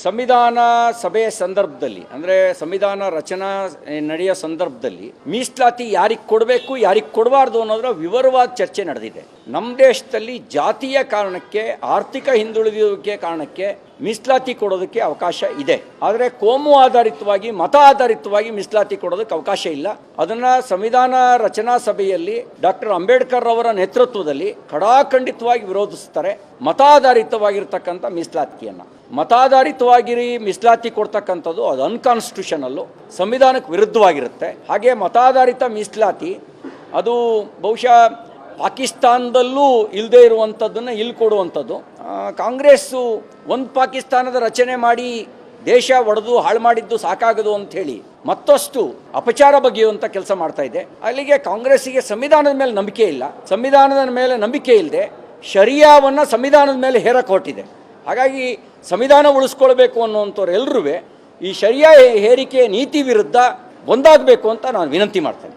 ಸಂವಿಧಾನ ಸಭೆಯ ಸಂದರ್ಭದಲ್ಲಿ ಅಂದರೆ ಸಂವಿಧಾನ ರಚನಾ ನಡೆಯೋ ಸಂದರ್ಭದಲ್ಲಿ ಮೀಸಲಾತಿ ಯಾರಿಗೆ ಕೊಡಬೇಕು ಯಾರಿಗೆ ಕೊಡಬಾರ್ದು ಅನ್ನೋದರ ವಿವರವಾದ ಚರ್ಚೆ ನಡೆದಿದೆ. ನಮ್ಮ ದೇಶದಲ್ಲಿ ಜಾತಿಯ ಕಾರಣಕ್ಕೆ, ಆರ್ಥಿಕ ಹಿಂದುಳಿಯುವಿಕೆ ಕಾರಣಕ್ಕೆ ಮೀಸಲಾತಿ ಕೊಡೋದಕ್ಕೆ ಅವಕಾಶ ಇದೆ. ಆದರೆ ಕೋಮು ಆಧಾರಿತವಾಗಿ, ಮತ ಆಧಾರಿತವಾಗಿ ಮೀಸಲಾತಿ ಕೊಡೋದಕ್ಕೆ ಅವಕಾಶ ಇಲ್ಲ. ಅದನ್ನು ಸಂವಿಧಾನ ರಚನಾ ಸಭೆಯಲ್ಲಿ ಡಾಕ್ಟರ್ ಅಂಬೇಡ್ಕರ್ ಅವರ ನೇತೃತ್ವದಲ್ಲಿ ಖಡಾಖಂಡಿತವಾಗಿ ವಿರೋಧಿಸ್ತಾರೆ. ಮತಾಧಾರಿತವಾಗಿರ್ತಕ್ಕಂಥ ಮೀಸಲಾತಿಯನ್ನು, ಮತಾಧಾರಿತವಾಗಿ ಮೀಸಲಾತಿ ಕೊಡ್ತಕ್ಕಂಥದ್ದು ಅದು ಅನ್ಕಾನ್ಸ್ಟಿಟ್ಯೂಷನಲ್ಲು, ಸಂವಿಧಾನಕ್ಕೆ ವಿರುದ್ಧವಾಗಿರುತ್ತೆ. ಹಾಗೆ ಮತಾಧಾರಿತ ಮೀಸಲಾತಿ ಅದು ಬಹುಶಃ ಪಾಕಿಸ್ತಾನದಲ್ಲೂ ಇಲ್ಲದೆ ಇರುವಂಥದ್ದನ್ನು ಇಲ್ಲಿ ಕೊಡುವಂಥದ್ದು. ಕಾಂಗ್ರೆಸ್ಸು ಒಂದು ಪಾಕಿಸ್ತಾನದ ರಚನೆ ಮಾಡಿ ದೇಶ ಒಡೆದು ಹಾಳು ಮಾಡಿದ್ದು ಸಾಕಾಗದು ಅಂಥೇಳಿ ಮತ್ತಷ್ಟು ಅಪಚಾರ ಬಗೆಯುವಂಥ ಕೆಲಸ ಮಾಡ್ತಾ ಇದೆ. ಅಲ್ಲಿಗೆ ಕಾಂಗ್ರೆಸ್ಸಿಗೆ ಸಂವಿಧಾನದ ಮೇಲೆ ನಂಬಿಕೆ ಇಲ್ಲ. ಸಂವಿಧಾನದ ಮೇಲೆ ನಂಬಿಕೆ ಇಲ್ಲದೆ ಶರಿಯಾವನ್ನು ಸಂವಿಧಾನದ ಮೇಲೆ ಹೇರಕ್ಕೆ ಹೊರಟಿದೆ. ಹಾಗಾಗಿ ಸಂವಿಧಾನ ಉಳಿಸ್ಕೊಳ್ಬೇಕು ಅನ್ನುವಂಥವ್ರು ಎಲ್ಲರೂ ಈ ಶರಿಯಾ ಹೇರಿಕೆ ನೀತಿ ವಿರುದ್ಧ ಒಂದಾಗಬೇಕು ಅಂತ ನಾನು ವಿನಂತಿ ಮಾಡ್ತೇನೆ.